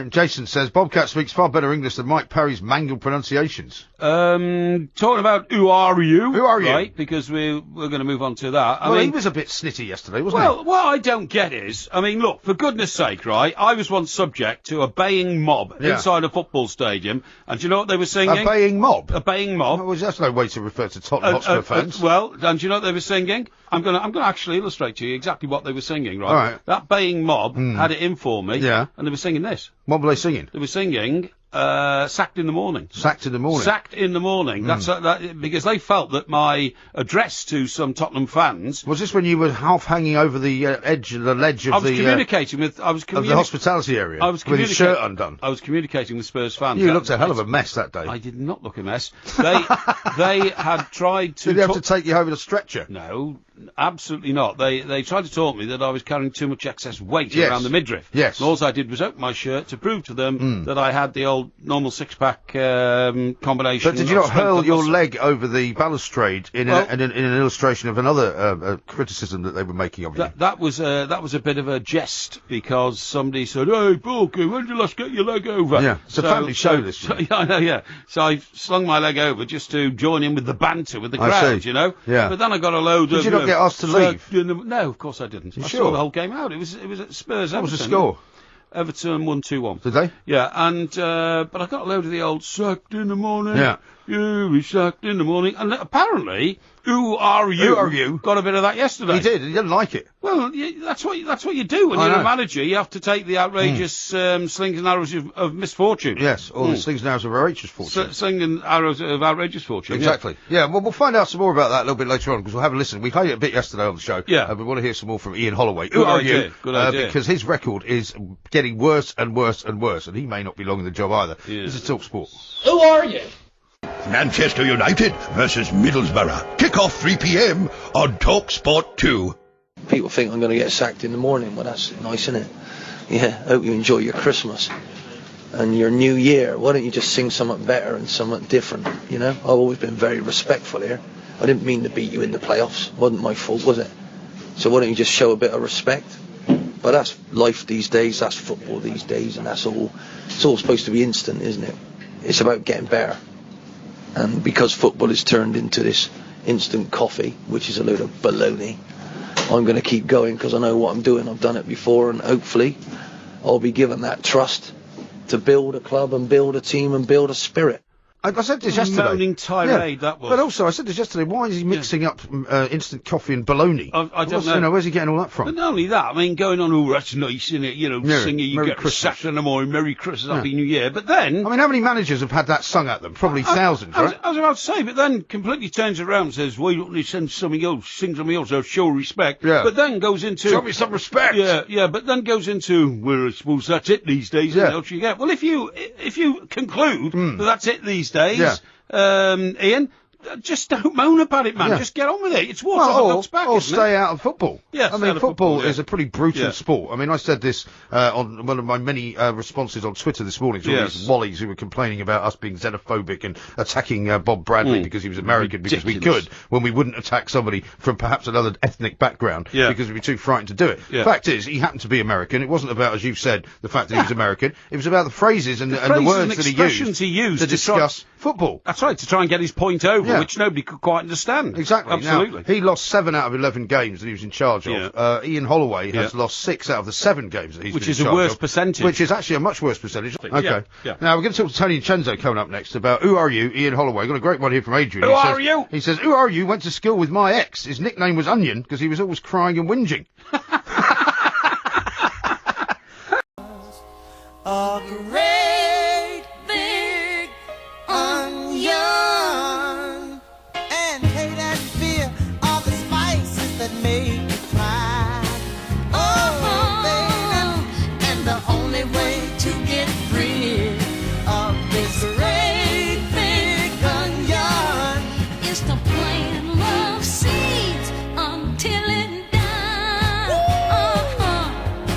Okay. Jason says Bobcat speaks far better English than Mike Parry's mangled pronunciations. Talking about who are you? Who are you? Right, because we're going to move on to that. Well, he was a bit snitty yesterday, wasn't he? he? Well, what I don't get is, I mean, look, for goodness sake, right, I was once subject to a baying mob inside a football stadium, and do you know what they were singing? A baying mob? A baying mob. Well, that's no way to refer to Tottenham Hotspur fans. Well, and do you know what they were singing? I'm gonna actually illustrate to you exactly what they were singing, right? All right. That baying mob had it in for me, and they were singing this. What were they singing? They were singing Sacked in the Morning. Sacked in the Morning. Sacked in the Morning. That's because they felt that my address to some Tottenham fans... Was this when you were half hanging over the ledge of I was communicating with the hospitality area. With his shirt undone. I was communicating with Spurs fans. You looked a hell of a mess that day. I did not look a mess. They had tried to... Did they have to take you home in a stretcher? No, absolutely not. They tried to talk me that I was carrying too much excess weight around the midriff. Yes. And all I did was open my shirt to prove to them that I had the old normal six-pack combination. But did you not hurl your leg over the balustrade in an illustration of another criticism that they were making of you? That was a bit of a jest because somebody said, "Hey, Borky, when did you last get your leg over?" Yeah, it's a family show this. Yeah, I know. Yeah, so I slung my leg over just to join in with the banter with the crowd, you know. Yeah. But then I got a load of. Did you not get asked to leave? No, of course I didn't. I saw the whole game out. It was at Spurs. What was the score? Everton won 2-1. Did they? Yeah, and but I got a load of the old sacked in the morning. Yeah. You be sacked in the morning. And apparently, who are you? Who are you? Got a bit of that yesterday. He did. He didn't like it. Well, that's what you do when you're a manager. You have to take the outrageous slings and arrows of misfortune. Yes, or the slings and arrows of outrageous fortune. Slings and arrows of outrageous fortune. Exactly. Yeah. Well, we'll find out some more about that a little bit later on because we'll have a listen. We played it a bit yesterday on the show. Yeah. We want to hear some more from Ian Holloway. Who are you? Good idea. Because his record is getting worse and worse and worse, and he may not be long in the job either. Yeah. This is talkSPORT. Who are you? Manchester United versus Middlesbrough. Kick-off 3 p.m. on talkSPORT 2. People think I'm going to get sacked in the morning. Well, that's nice, isn't it? Yeah, hope you enjoy your Christmas and your New Year. Why don't you just sing something better and something different, you know? I've always been very respectful here. I didn't mean to beat you in the playoffs. Wasn't my fault, was it? So why don't you just show a bit of respect? But that's life these days, that's football these days, and it's all supposed to be instant, isn't it? It's about getting better. And because football is turned into this instant coffee, which is a load of baloney, I'm going to keep going because I know what I'm doing. I've done it before, and hopefully I'll be given that trust to build a club and build a team and build a spirit. I said this yesterday. Moaning tirade, that was. But also, I said this yesterday, why is he mixing up instant coffee and baloney? I don't know. Where's he getting all that from? But not only that, I mean, going on, that's nice, isn't it? You know, singing, you get sacked in the morning, Merry Christmas, Happy New Year. But then... I mean, how many managers have had that sung at them? Probably thousands, right? I was about to say, but then completely turns around and says, why don't you sing something else, so show respect. Yeah. But then goes into... Show me some respect! Yeah, but then goes into, well, I suppose that's it these days, isn't it? What you get? Well, if you conclude that that's it these days... Ian, just don't moan about it, man. Yeah. Just get on with it. It's water off a duck's back, or stay out of football. Yeah, I mean, football is a pretty brutal sport. I mean, I said this on one of my many responses on Twitter this morning to all these wallies who were complaining about us being xenophobic and attacking Bob Bradley because he was American, because we could, when we wouldn't attack somebody from perhaps another ethnic background because we'd be too frightened to do it. Yeah. Fact is, he happened to be American. It wasn't about, as you said, the fact that he was American. It was about the phrases and the words that he used to discuss football. That's right, to try and get his point over, which nobody could quite understand. Exactly. Absolutely. Now, he lost 7 out of 11 games that he was in charge of. Ian Holloway has lost 6 out of the 7 games that he's been in charge of. Which is a worse percentage. Which is actually a much worse percentage. Okay. Yeah. Now, we're going to talk to Tony Vincenzo coming up next about Who Are You, Ian Holloway. Got a great one here from Adrian. Who are you? He says, Who are you? Went to school with my ex. His nickname was Onion because he was always crying and whinging. A great big onion, and hate and fear are the spices that make you cry. Oh, baby, and the only way to get